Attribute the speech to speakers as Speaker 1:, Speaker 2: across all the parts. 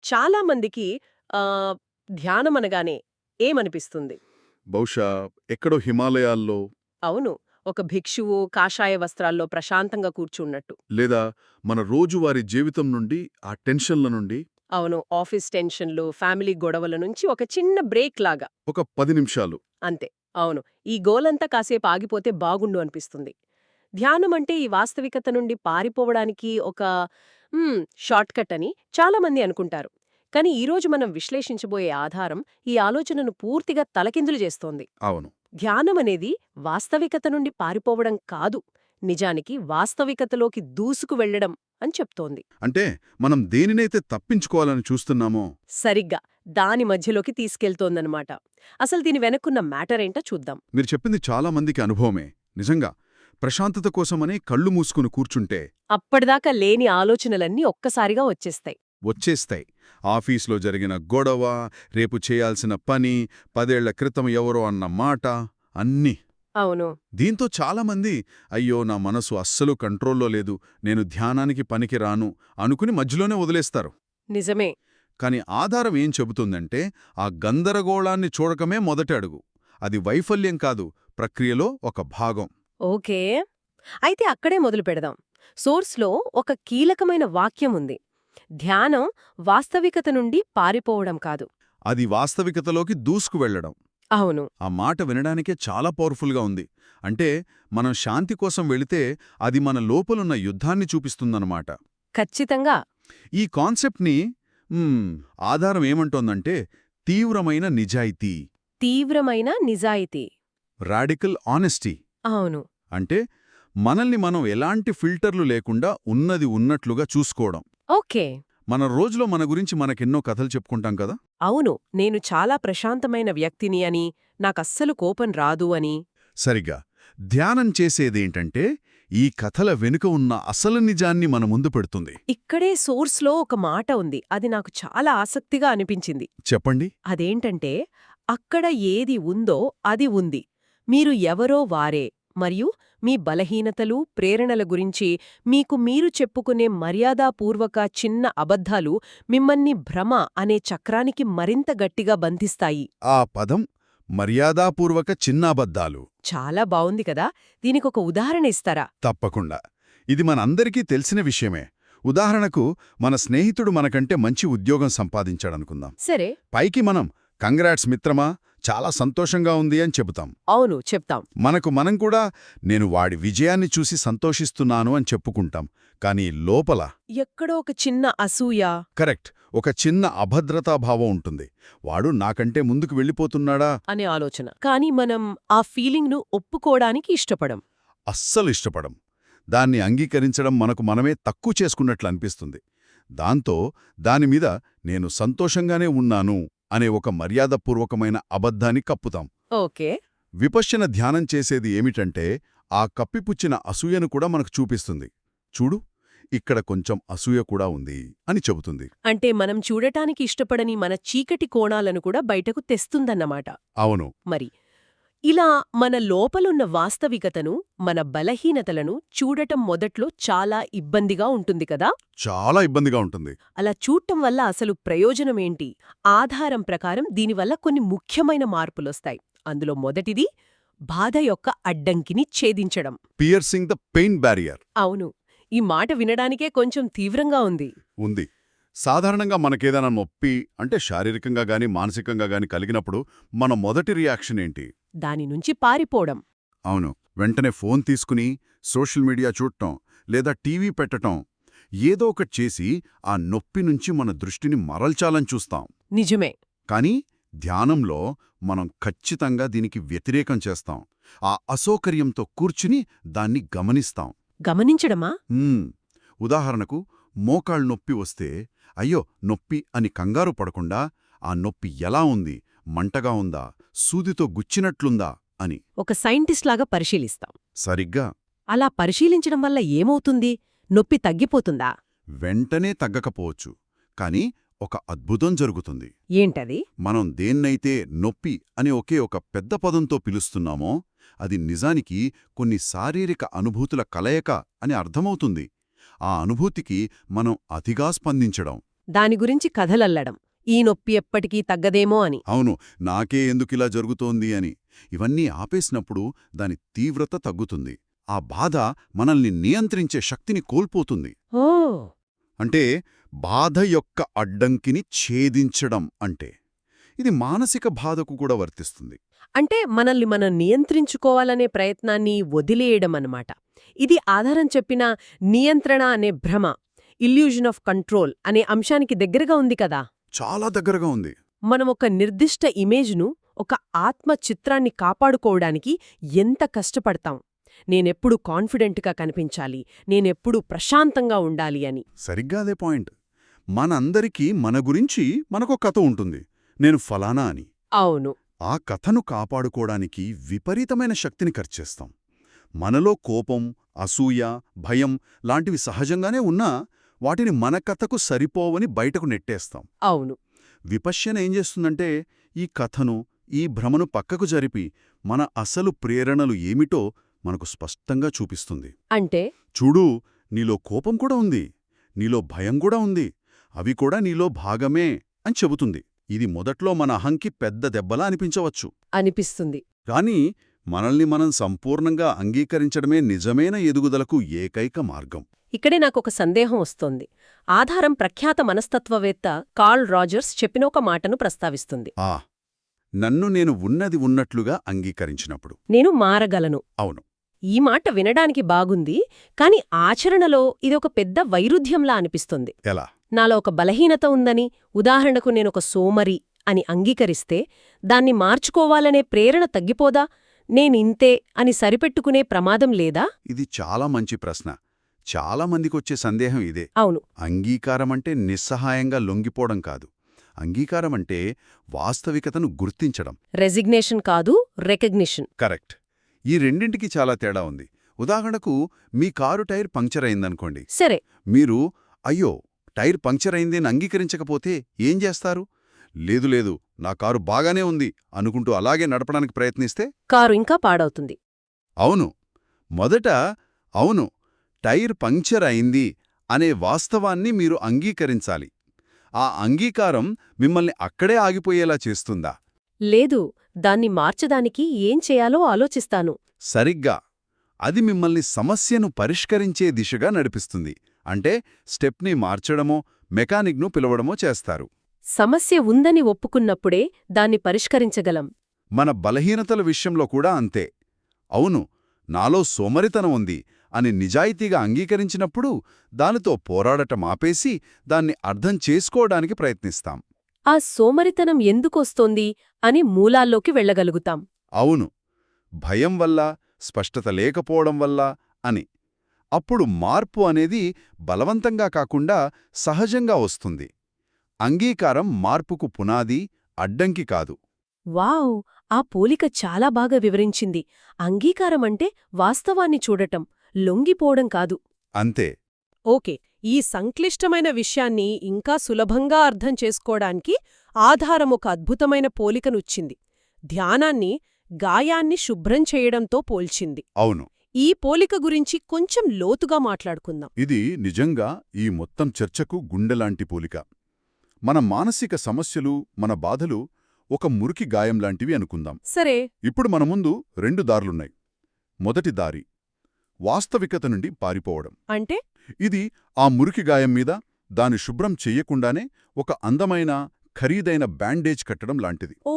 Speaker 1: చాలా మందికి ఆహ్, ధ్యానం అనగానే ఏమనిపిస్తుంది?
Speaker 2: బహుశా ఎక్కడో హిమాలయాల్లో
Speaker 1: అవును. ఒక భిక్షువు కాషాయ వస్త్రాల్లో ప్రశాంతంగా కూర్చున్నట్టు.
Speaker 2: లేదా మన రోజువారీ జీవితం నుండి ఆ టెన్షన్ల నుండి
Speaker 1: అవును. ఆఫీస్ టెన్షన్‌లు, ఫ్యామిలీ గొడవల నుంచి ఒక చిన్న బ్రేక్ లాగా.
Speaker 2: ఒక 10 నిమిషాలు
Speaker 1: అంతే. అవును. ఈ గోలంతా కాసేపు ఆగిపోతే బాగుండు అనిపిస్తుంది. ధ్యానం అంటే ఈ వాస్తవికత నుండి పారిపోవడానికి ఒక షార్ట్‌కట్ అని చాలామంది అనుకుంటారు. కానీ ఈరోజు మనం విశ్లేషించబోయే ఆధారం ఈ ఆలోచనను పూర్తిగా తలకిందులు చేస్తోంది.
Speaker 2: అవును.
Speaker 1: ధ్యానమనేది వాస్తవికత నుండి పారిపోవడం కాదు. నిజానికి వాస్తవికతలోకి దూసుకు వెళ్ళడం అని చెప్తోంది.
Speaker 2: అంటే మనం దేనినైతే తప్పించుకోవాలని చూస్తున్నామో
Speaker 1: సరిగ్గా దాని మధ్యలోకి తీసుకెళ్తోందనమాట. అసలు దీని వెనక్కున్న మ్యాటరేంటో చూద్దాం.
Speaker 2: మీరు చెప్పింది చాలా మందికి అనుభవమే. నిజంగా ప్రశాంతత కోసమని కళ్ళు మూసుకుని కూర్చుంటే
Speaker 1: అప్పటిదాకా లేని ఆలోచనలన్నీ ఒక్కసారిగా వచ్చేస్తాయి.
Speaker 2: వచ్చేస్తాయి. ఆఫీస్లో జరిగిన గొడవ, రేపు చేయాల్సిన పని, 10 ఏళ్ల క్రితం ఎవరో అన్న మాట అన్నీ.
Speaker 1: అవును.
Speaker 2: దీంతో చాలామంది అయ్యో నా మనసు అస్సలు కంట్రోల్లో లేదు, నేను ధ్యానానికి పనికి రాను అనుకుని మధ్యలోనే వదిలేస్తారు.
Speaker 1: నిజమే.
Speaker 2: కాని ఆధారం ఏం చెబుతుందంటే ఆ గందరగోళాన్ని చూడకమే మొదటి అడుగు. అది వైఫల్యం కాదు, ప్రక్రియలో ఒక భాగం.
Speaker 1: ఓకే. అయితే అక్కడే మొదలు పెడదాం. సోర్స్‌లో ఒక కీలకమైన వాక్యం ఉంది. ధ్యానం వాస్తవికత నుండి పారిపోవడం కాదు.
Speaker 2: అది వాస్తవికతలోకి దూసుకు వెళ్లడం.
Speaker 1: అవును.
Speaker 2: ఆ మాట వినడానికే చాలా పవర్ఫుల్గా ఉంది. అంటే మనం శాంతి కోసం వెళితే అది మన లోపలున్న యుద్ధాన్ని చూపిస్తుందన్నమాట.
Speaker 1: ఖచ్చితంగా.
Speaker 2: ఈ కాన్సెప్ట్ని ఆధారం ఏమంటోందంటే తీవ్రమైన నిజాయితీ,
Speaker 1: తీవ్రమైన నిజాయితీ.
Speaker 2: Radical honesty.
Speaker 1: అవును.
Speaker 2: అంటే మనల్ని మనం ఎలాంటి ఫిల్టర్లు లేకుండా ఉన్నది ఉన్నట్లుగా చూసుకోవడం.
Speaker 1: ఓకే.
Speaker 2: మన రోజులో మన గురించి మనకెన్నో కథలు చెప్పుకుంటాం కదా.
Speaker 1: అవును. నేను చాలా ప్రశాంతమైన వ్యక్తిని అని, నాకస్సలు కోపం రాదు అని.
Speaker 2: సరిగ్గా ధ్యానం చేసేదేంటంటే ఈ కథల వెనుక ఉన్న అసలు నిజాన్ని మన ముందు పెడుతుంది.
Speaker 1: ఇక్కడే సోర్స్‌లో ఒక మాట ఉంది. అది నాకు చాలా ఆసక్తిగా అనిపించింది.
Speaker 2: చెప్పండి.
Speaker 1: అదేంటంటే, అక్కడ ఏది ఉందో అది ఉంది. మీరు ఎవరో వారే. మరియు మీ బలహీనతలు, ప్రేరణల గురించి మీకు మీరు చెప్పుకునే మర్యాదాపూర్వక చిన్న అబద్ధాలు మిమ్మల్ని భ్రమ అనే చక్రానికి మరింత గట్టిగా బంధిస్తాయి.
Speaker 2: ఆ పదం మర్యాదాపూర్వక చిన్నాబద్దాలు.
Speaker 1: చాలా బావుంది కదా! దీనికొక ఉదాహరణ ఇస్తారా?
Speaker 2: తప్పకుండా. ఇది మనందరికీ తెలిసిన విషయమే. ఉదాహరణకు మన స్నేహితుడు మనకంటే మంచి ఉద్యోగం సంపాదించాడనుకుందాం.
Speaker 1: సరే.
Speaker 2: పైకి మనం కంగ్రాట్స్ మిత్రమా, చాలా సంతోషంగా ఉంది అని చెబుతాం.
Speaker 1: అవును. చెప్తాం.
Speaker 2: మనకు మనం కూడా నేను వాడి విజయాన్ని చూసి సంతోషిస్తున్నాను అని చెప్పుకుంటాం. కానీ లోపల
Speaker 1: ఎక్కడో ఒక చిన్న అసూయ.
Speaker 2: కరెక్ట్, ఒక చిన్న అభద్రతాభావం ఉంటుంది. వాడు నాకంటే ముందుకు వెళ్ళిపోతున్నాడా
Speaker 1: అనే ఆలోచన. కానీ మనం ఆ ఫీలింగ్‌ను ఒప్పుకోడానికి ఇష్టపడం.
Speaker 2: అస్సలు ఇష్టపడం. దాన్ని అంగీకరించడం మనకు మనమే తక్కువ చేసుకున్నట్లు అనిపిస్తుంది. దాంతో దానిమీద నేను సంతోషంగానే ఉన్నాను అనే ఒక మర్యాదపూర్వకమైన అబద్ధాన్ని కప్పుతాం.
Speaker 1: ఓకే.
Speaker 2: విపశ్యన ధ్యానం చేసేది ఏమిటంటే ఆ కప్పిపుచ్చిన అసూయను కూడా మనకు చూపిస్తుంది. చూడు, ఇక్కడ కొంచెం అసూయ కూడా ఉంది అని చెబుతుంది.
Speaker 1: అంటే మనం చూడటానికి ఇష్టపడని మన చీకటి కోణాలను కూడా బయటకు తెస్తుందన్నమాట.
Speaker 2: అవును.
Speaker 1: మరి ఇలా మన లోపలున్న వాస్తవికతను, మన బలహీనతలను చూడటం మొదట్లో చాలా ఇబ్బందిగా ఉంటుంది కదా.
Speaker 2: చాలా ఇబ్బందిగా ఉంటుంది.
Speaker 1: అలా చూడటం వల్ల అసలు ప్రయోజనమేంటి? ఆధారం ప్రకారం దీనివల్ల కొన్ని ముఖ్యమైన మార్పులొస్తాయి. అందులో మొదటిది బాధ యొక్క అడ్డంకిని ఛేదించడం.
Speaker 2: Piercing the pain barrier.
Speaker 1: అవును. ఈ మాట వినడానికే కొంచెం తీవ్రంగా ఉంది.
Speaker 2: ఉంది. సాధారణంగా మనకేదైనా నొప్పి అంటే శారీరకంగా గాని మానసికంగా గాని కలిగినప్పుడు మన మొదటి రియాక్షన్ ఏంటి?
Speaker 1: దాని నుంచి పారిపోవడం.
Speaker 2: అవును, వెంటనే ఫోన్ తీసుకుని సోషల్ మీడియా చూడటం లేదా టీవీ పెట్టటం, ఏదో ఒకటి చేసి ఆ నొప్పి నుంచి మన దృష్టిని మరల్చాలని చూస్తాం.
Speaker 1: నిజమే.
Speaker 2: కానీ ధ్యానంలో మనం ఖచ్చితంగా దీనికి వ్యతిరేకం చేస్తాం. ఆ అసౌకర్యంతో కూర్చుని దాన్ని గమనిస్తాం.
Speaker 1: గమనించడమా?
Speaker 2: ఉదాహరణకు మోకాళ్ళ నొప్పి వస్తే అయ్యో నొప్పి అని కంగారు పడకుండా ఆ నొప్పి ఎలా ఉంది, మంటగా ఉందా, సూదితో గుచ్చినట్లుందా అని
Speaker 1: ఒక సైంటిస్ట్ లాగా పరిశీలిస్తాం.
Speaker 2: సరిగ్గా.
Speaker 1: అలా పరిశీలించడం వల్ల ఏమవుతుంది? నొప్పి తగ్గిపోతుందా?
Speaker 2: వెంటనే తగ్గకపోవచ్చు, కాని ఒక అద్భుతం జరుగుతుంది.
Speaker 1: ఏంటది?
Speaker 2: మనం దేన్నైతే నొప్పి అనే ఒకే ఒక పెద్ద పదంతో పిలుస్తున్నామో అది నిజానికి కొన్ని శారీరక అనుభూతుల కలయిక అని అర్థమవుతుంది. ఆ అనుభూతికి మనం అతిగా స్పందించడం.
Speaker 1: దాని గురించి కథలల్లడం, ఈ నొప్పి ఎప్పటికీ తగ్గదేమో అని.
Speaker 2: అవును, నాకే ఎందుకిలా జరుగుతోంది అని. ఇవన్నీ ఆపేసినప్పుడు దాని తీవ్రత తగ్గుతుంది. ఆ బాధ మనల్ని నియంత్రించే శక్తిని కోల్పోతుంది.
Speaker 1: ఓ
Speaker 2: అంటే బాధ యొక్క అడ్డంకిని ఛేదించడం అంటే ఇది మానసిక బాధకు కూడా వర్తిస్తుంది.
Speaker 1: అంటే మనల్ని మనం నియంత్రించుకోవాలనే ప్రయత్నాన్ని వదిలేయడం అన్నమాట. ఇది ఆధారం చెప్పిన నియంత్రణ అనే భ్రమ, ఇల్యూజన్ ఆఫ్ కంట్రోల్ అనే అంశానికి దగ్గరగా ఉంది కదా.
Speaker 2: చాలా దగ్గరగా ఉంది.
Speaker 1: మనం ఒక నిర్దిష్ట ఇమేజ్ను, ఒక ఆత్మ చిత్రాన్ని కాపాడుకోవడానికి ఎంత కష్టపడతాం. నేనెప్పుడు కాన్ఫిడెంట్గా కనిపించాలి, నేనెప్పుడు ప్రశాంతంగా ఉండాలి అని.
Speaker 2: సరిగ్గా అదే పాయింట్. మనందరికీ మన గురించి మనకో కథ ఉంటుంది, నేను ఫలానా అని.
Speaker 1: అవును.
Speaker 2: ఆ కథను కాపాడుకోవడానికి విపరీతమైన శక్తిని ఖర్చేస్తాం. మనలో కోపం, అసూయ, భయం లాంటివి సహజంగానే ఉన్నా వాటిని మన కథకు సరిపోవని బయటకు నెట్టేస్తాం.
Speaker 1: అవును.
Speaker 2: విపశ్యన ఏం చేస్తుందంటే ఈ కథను, ఈ భ్రమను పక్కకు జరిపి మన అసలు ప్రేరణలు ఏమిటో మనకు స్పష్టంగా చూపిస్తుంది.
Speaker 1: అంటే
Speaker 2: చూడు, నీలో కోపం కూడా ఉంది, నీలో భయం కూడా ఉంది, అవి కూడా నీలో భాగమే అని చెబుతుంది. ఇది మొదట్లో మన అహంకి పెద్ద దెబ్బలా అనిపించవచ్చు.
Speaker 1: అనిపిస్తుంది.
Speaker 2: కానీ మనల్ని మనం సంపూర్ణంగా అంగీకరించడమే నిజమైన ఎదుగుదలకు ఏకైక మార్గం.
Speaker 1: ఇక్కడే నాకొక సందేహం వస్తోంది. ఆధారం ప్రఖ్యాత మనస్తత్వవేత్త కార్ల్ రాజర్స్ చెప్పిన ఒక మాటను ప్రస్తావిస్తుంది.
Speaker 2: నన్ను నేను ఉన్నది ఉన్నట్లుగా అంగీకరించినప్పుడు
Speaker 1: నేను మారగలను.
Speaker 2: అవును.
Speaker 1: ఈ మాట వినడానికి బాగుంది, కాని ఆచరణలో ఇదొక పెద్ద వైరుధ్యంలా అనిపిస్తుంది.
Speaker 2: ఎలా?
Speaker 1: నాలో ఒక బలహీనత ఉందని, ఉదాహరణకు నేనొక సోమరి అని అంగీకరిస్తే దాన్ని మార్చుకోవాలనే ప్రేరణ తగ్గిపోదా? నేనింతే అని సరిపెట్టుకునే ప్రమాదం లేదా?
Speaker 2: ఇది చాలా మంచి ప్రశ్న. చాలా మందికొచ్చే సందేహం ఇదే.
Speaker 1: అవును.
Speaker 2: అంగీకారమంటే నిస్సహాయంగా లొంగిపోవడం కాదు. అంగీకారమంటే వాస్తవికతను గుర్తించడం.
Speaker 1: రెసిగ్నేషన్ కాదు, రెకగ్నిషన్.
Speaker 2: కరెక్ట్. ఈ రెండింటికి చాలా తేడా ఉంది. ఉదాహరణకు మీ కారు టైర్ పంక్చర్ అయిందనుకోండి.
Speaker 1: సరే.
Speaker 2: మీరు అయ్యో టైర్ పంక్చర్ అయింది అని అంగీకరించకపోతే ఏం చేస్తారు? లేదు లేదు, నా కారు బాగానే ఉంది అనుకుంటూ అలాగే నడపడానికి ప్రయత్నిస్తే
Speaker 1: కారు ఇంకా పాడవుతుంది.
Speaker 2: అవును. మొదట అవును, టైర్ పంక్చర్ అయింది అనే వాస్తవాన్ని మీరు అంగీకరించాలి. ఆ అంగీకారం మిమ్మల్ని అక్కడే ఆగిపోయేలా చేస్తుందా?
Speaker 1: లేదు, దాన్ని మార్చడానికి ఏం చేయాలో ఆలోచిస్తాను.
Speaker 2: సరిగ్గా. అది మిమ్మల్ని సమస్యను పరిష్కరించే దిశగా నడిపిస్తుంది. అంటే స్టెప్ని మార్చడమో, మెకానిక్ను పిలవడమో చేస్తారు.
Speaker 1: సమస్య ఉందని ఒప్పుకున్నప్పుడే దాన్ని పరిష్కరించగలం.
Speaker 2: మన బలహీనతల విషయంలో కూడా అంతే. అవును, నాలో సోమరితనం ఉంది అని నిజాయితీగా అంగీకరించినప్పుడు దానితో పోరాడటం ఆపేసి దాన్ని అర్థం చేసుకోవడానికి ప్రయత్నిస్తాం.
Speaker 1: ఆ సోమరితనం ఎందుకొస్తోంది అని మూలాల్లోకి వెళ్ళగలుగుతాం.
Speaker 2: అవును, భయం వల్ల, స్పష్టత లేకపోవడం వల్ల అని. అప్పుడు మార్పు అనేది బలవంతంగా కాకుండా సహజంగా వస్తుంది. అంగీకారం మార్పుకు పునాది, అడ్డంకి కాదు.
Speaker 1: వావ్! ఆ పోలిక చాలా బాగా వివరించింది. అంగీకారమంటే వాస్తవాన్ని చూడటం, లొంగిపోవడం కాదు.
Speaker 2: అంతే.
Speaker 1: ఓకే, ఈ సంక్లిష్టమైన విషయాన్ని ఇంకా సులభంగా అర్థం చేసుకోవడానికి ఆధారం ఒక అద్భుతమైన పోలికనుచ్చింది. ధ్యానాన్ని గాయాన్ని శుభ్రం చేయడంతో పోల్చింది.
Speaker 2: అవును.
Speaker 1: ఈ పోలిక గురించి కొంచెం లోతుగా మాట్లాడుకుందాం.
Speaker 2: ఇది నిజంగా ఈ మొత్తం చర్చకు గుండెలాంటి పోలిక. మన మానసిక సమస్యలు, మన బాధలు ఒక మురికి గాయంలాంటివి అనుకుందాం.
Speaker 1: సరే.
Speaker 2: ఇప్పుడు మన ముందు 2 దారులున్నాయి. మొదటి దారి వాస్తవికత నుండి పారిపోవడం.
Speaker 1: అంటే
Speaker 2: ఇది ఆ మురికి గాయం మీద దాని శుభ్రం చెయ్యకుండానే ఒక అందమైన, ఖరీదైన బ్యాండేజ్ కట్టడం లాంటిది.
Speaker 1: ఓ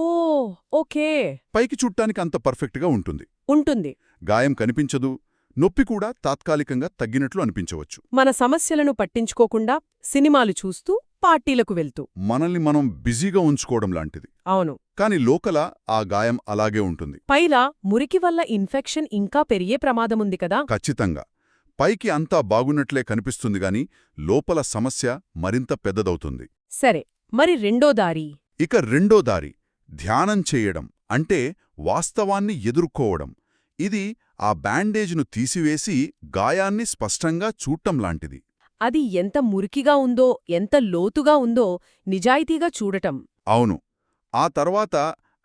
Speaker 1: ఓకే.
Speaker 2: పైకి చూడ్డానికి అంత పర్ఫెక్ట్గా ఉంటుంది.
Speaker 1: ఉంటుంది.
Speaker 2: గాయం కనిపించదు, నొప్పి కూడా తాత్కాలికంగా తగ్గినట్లు అనిపించవచ్చు.
Speaker 1: మన సమస్యలను పట్టించుకోకుండా సినిమాలు చూస్తూ, పార్టీలకు వెళ్తూ
Speaker 2: మనల్ని మనం బిజీగా ఉంచుకోవడం లాంటిది.
Speaker 1: అవును.
Speaker 2: కాని లోకల ఆ గాయం అలాగే ఉంటుంది.
Speaker 1: పైలా మురికి వల్ల ఇన్ఫెక్షన్ ఇంకా పెరిగే ప్రమాదముంది కదా.
Speaker 2: ఖచ్చితంగా. పైకి అంతా బాగున్నట్లే కనిపిస్తుంది గాని లోపల సమస్య మరింత పెద్దదవుతుంది.
Speaker 1: సరే, మరి రెండో దారి?
Speaker 2: ఇక రెండో దారి ధ్యానం చేయడం. అంటే వాస్తవాన్ని ఎదుర్కోవడం. ఇది ఆ బ్యాండేజ్ను తీసివేసి గాయాన్ని స్పష్టంగా చూడటం లాంటిది.
Speaker 1: అది ఎంత మురికిగా ఉందో, ఎంత లోతుగా ఉందో నిజాయితీగా చూడటం.
Speaker 2: అవును. ఆ తర్వాత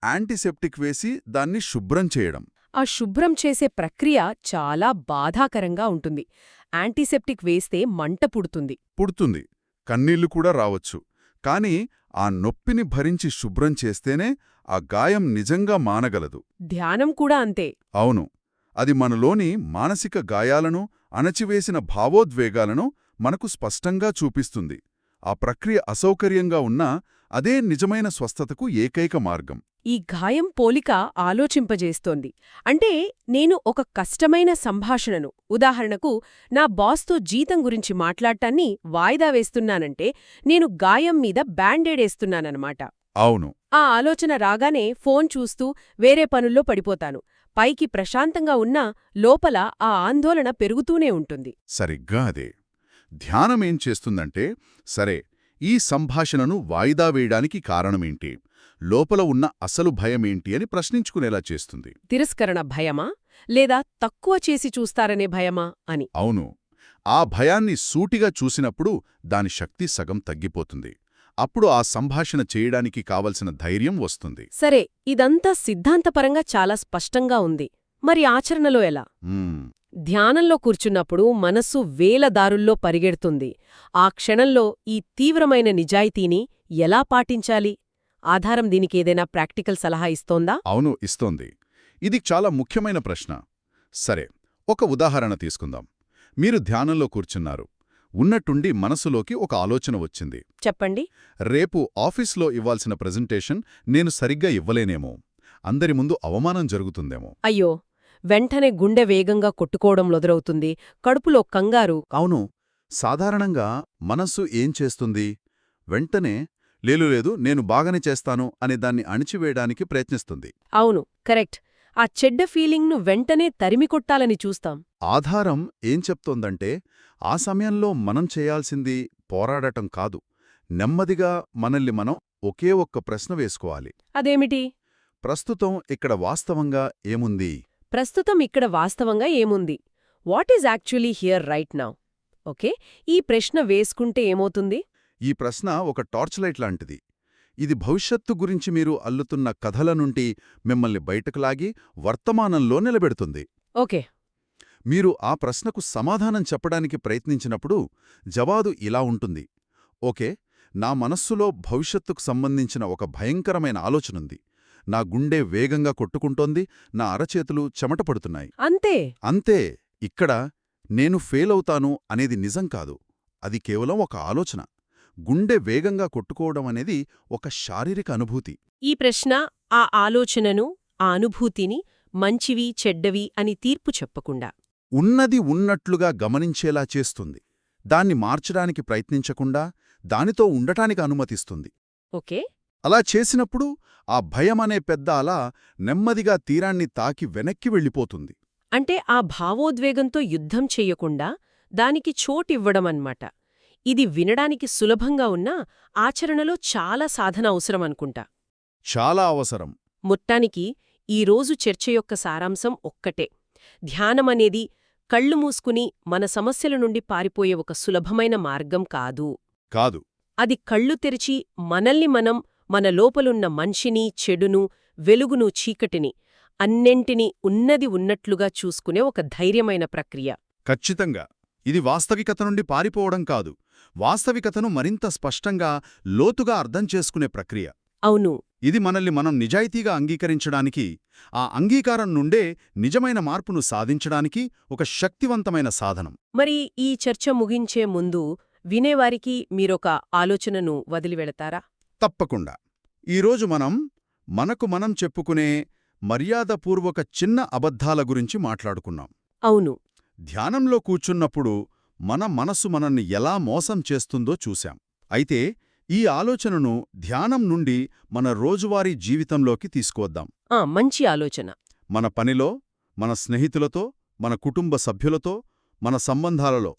Speaker 2: యాంటీసెప్టిక్ వేసి దాన్ని శుభ్రం చేయడం.
Speaker 1: ఆ శుభ్రం చేసే ప్రక్రియ చాలా బాధాకరంగా ఉంటుంది. యాంటీసెప్టిక్ వేస్తే మంట పుడుతుంది.
Speaker 2: పుడుతుంది. కన్నీళ్లు కూడా రావచ్చు. కాని ఆ నొప్పిని భరించి శుభ్రం చేస్తేనే ఆ గాయం నిజంగా మానగలదు.
Speaker 1: ధ్యానం కూడా అంతే.
Speaker 2: అవును, అది మనలోని మానసిక గాయాలను, అణచివేసిన భావోద్వేగాలను మనకు స్పష్టంగా చూపిస్తుంది. ఆ ప్రక్రియ అసౌకర్యంగా ఉన్నా అదే నిజమైన స్వస్థతకు ఏకైక మార్గం.
Speaker 1: ఈ గాయం పోలిక ఆలోచింపజేస్తోంది. అంటే నేను ఒక కష్టమైన సంభాషణను, ఉదాహరణకు నా బాస్తో జీతం గురించి మాట్లాడటాన్ని వాయిదా వేస్తున్నానంటే నేను గాయం మీద బ్యాండేడేస్తున్నానన్నమాట.
Speaker 2: అవును,
Speaker 1: ఆ ఆలోచన రాగానే ఫోన్ చూస్తూ వేరే పనుల్లో పడిపోతాను. పైకి ప్రశాంతంగా ఉన్నా లోపల ఆ ఆందోళన పెరుగుతూనే ఉంటుంది.
Speaker 2: సరిగ్గా అదే. ధ్యానమేం చేస్తుందంటే, సరే, ఈ సంభాషణను వాయిదా వేయడానికి కారణమేంటి, లోపల ఉన్న అసలు భయమేంటి అని ప్రశ్నించుకునేలా చేస్తుంది.
Speaker 1: తిరస్కరణ భయమా, లేదా తక్కువ చేసి చూస్తారనే భయమా అని.
Speaker 2: అవును, ఆ భయాన్ని సూటిగా చూసినప్పుడు దాని శక్తి సగం తగ్గిపోతుంది. అప్పుడు ఆ సంభాషణ చేయడానికి కావలసిన ధైర్యం వస్తుంది.
Speaker 1: సరే, ఇదంతా సిద్ధాంతపరంగా చాలా స్పష్టంగా ఉంది. మరి ఆచరణలో ఎలా?
Speaker 2: మ్మ్.
Speaker 1: ధ్యానంలో కూర్చున్నప్పుడు మనస్సు వేల దారుల్లో పరిగెడుతుంది. ఆ క్షణంలో ఈ తీవ్రమైన నిజాయితీని ఎలా పాటించాలి? ఆధారం దీనికేదైనా ప్రాక్టికల్ సలహా ఇస్తోందా?
Speaker 2: అవును, ఇస్తోంది. ఇది చాలా ముఖ్యమైన ప్రశ్న. సరే, ఒక ఉదాహరణ తీసుకుందాం. మీరు ధ్యానంలో కూర్చున్నారు. ఉన్నట్టుండి మనసులోకి ఒక ఆలోచన వచ్చింది.
Speaker 1: చెప్పండి.
Speaker 2: రేపు ఆఫీస్లో ఇవ్వాల్సిన ప్రెజెంటేషన్ నేను సరిగ్గా ఇవ్వలేనేమో, అందరి ముందు అవమానం జరుగుతుందేమో.
Speaker 1: అయ్యో, వెంటనే గుండె వేగంగా కొట్టుకోవడం మొదలవుతుంది. కడుపులో కంగారు.
Speaker 2: అవును, సాధారణంగా మనస్సు ఏం చేస్తుంది? వెంటనే లేదు నేను బాగానే చేస్తాను అనే దాన్ని అణిచివేయడానికి ప్రయత్నిస్తుంది.
Speaker 1: అవును, కరెక్ట్. ఆ చెడ్డ ఫీలింగ్ను వెంటనే తరిమికొట్టాలని చూస్తాం.
Speaker 2: ఆధారం ఏం చెప్తోందంటే, ఆ సమయంలో మనం చేయాల్సింది పోరాడటం కాదు, నెమ్మదిగా మనల్ని మనం ఒకే ఒక్క ప్రశ్న వేసుకోవాలి.
Speaker 1: అదేమిటి?
Speaker 2: ప్రస్తుతం ఇక్కడ వాస్తవంగా ఏముంది?
Speaker 1: ప్రస్తుతం ఇక్కడ వాస్తవంగా ఏముంది? What is actually here right now? Okay, ఈ ప్రశ్న వేసుకుంటే ఏమవుతుంది?
Speaker 2: ఈ ప్రశ్న ఒక టార్చ్ లైట్ లాంటిది. ఇది భవిష్యత్తు గురించి మీరు అల్లుతున్న కథల నుండి మిమ్మల్ని బయటకు లాగి వర్తమానంలో నిలబెడుతుంది.
Speaker 1: ఓకే.
Speaker 2: మీరు ఆ ప్రశ్నకు సమాధానం చెప్పడానికి ప్రయత్నించినప్పుడు జవాబు ఇలా ఉంటుంది: ఓకే, నా మనస్సులో భవిష్యత్తుకు సంబంధించిన ఒక భయంకరమైన ఆలోచనుంది. నా గుండె వేగంగా కొట్టుకుంటోంది, నా అరచేతులు చెమట పడుతున్నాయి.
Speaker 1: అంతే.
Speaker 2: అంతే. ఇక్కడ నేను ఫెయిలవుతాను అనేది నిజం కాదు, అది కేవలం ఒక ఆలోచన. గుండె వేగంగా కొట్టుకోవడం అనేది ఒక శారీరక అనుభూతి.
Speaker 1: ఈ ప్రశ్న ఆ ఆలోచనను, ఆ అనుభూతిని మంచివి చెడ్డవి అని తీర్పు చెప్పకుండా
Speaker 2: ఉన్నది ఉన్నట్లుగా గమనించేలా చేస్తుంది. దాన్ని మార్చడానికి ప్రయత్నించకుండా దానితో ఉండటానికి అనుమతిస్తుంది.
Speaker 1: ఓకే.
Speaker 2: అలా చేసినప్పుడు ఆ భయమనే పెద్ద అల నెమ్మదిగా తీరాన్ని తాకి వెనక్కి వెళ్ళిపోతుంది.
Speaker 1: అంటే ఆ భావోద్వేగంతో యుద్ధం చెయ్యకుండా దానికి చోటివ్వడమన్నమాట. ఇది వినడానికి సులభంగా ఉన్నా ఆచరణలో చాలా సాధన అవసరమనుకుంటా.
Speaker 2: చాలా అవసరం.
Speaker 1: మొత్తానికి ఈరోజు చర్చ యొక్క సారాంశం ఒక్కటే: ధ్యానమనేది కళ్ళు మూసుకుని మన సమస్యల నుండి పారిపోయే ఒక సులభమైన మార్గం కాదు.
Speaker 2: కాదు.
Speaker 1: అది కళ్ళు తెరిచి మనల్ని మనం, మన లోపలున్న మనిషిని, చెడును, వెలుగును, చీకటిని అన్నింటినీ ఉన్నది ఉన్నట్లుగా చూసుకునే ఒక ధైర్యమైన ప్రక్రియ.
Speaker 2: ఖచ్చితంగా. ఇది వాస్తవికత నుండి పారిపోవడం కాదు, వాస్తవికతను మరింత స్పష్టంగా, లోతుగా అర్థం చేసుకునే ప్రక్రియ.
Speaker 1: అవును.
Speaker 2: ఇది మనల్ని మనం నిజాయితీగా అంగీకరించడానికి, ఆ అంగీకారం నుండే నిజమైన మార్పును సాధించడానికి ఒక శక్తివంతమైన సాధనం.
Speaker 1: మరి ఈ చర్చ ముగించే ముందు వినేవారికి మీరొక ఆలోచనను వదిలివెళతారా?
Speaker 2: తప్పకుండా. ఈరోజు మనకు మనం చెప్పుకునే మర్యాదపూర్వక చిన్న అబద్ధాల గురించి మాట్లాడుకున్నాం.
Speaker 1: అవును.
Speaker 2: ధ్యానంలో కూర్చున్నప్పుడు మన మనసు మనల్ని ఎలా మోసం చేస్తుందో చూశాం. అయితే ఈ ఆలోచనను ధ్యానం నుండి మన రోజువారీ జీవితంలోకి తీసుకువద్దాం.
Speaker 1: మంచి ఆలోచన.
Speaker 2: మన పనిలో, మన స్నేహితులతో, మన కుటుంబ సభ్యులతో, మన సంబంధాలలో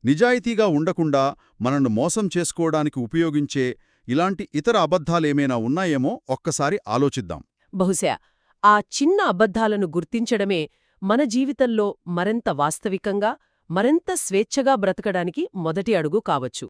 Speaker 2: నిజాయితీగా ఉండకుండా మనను మోసం చేసుకోవడానికి ఉపయోగించే ఇలాంటి ఇతర అబద్ధాలేమైనా ఉన్నాయేమో ఒక్కసారి ఆలోచిద్దాం.
Speaker 1: బహుశా ఆ చిన్న అబద్ధాలను గుర్తించడమే మన జీవితంలో మరింత వాస్తవికంగా, మరింత స్వేచ్ఛగా బ్రతకడానికి మొదటి అడుగు కావచ్చు.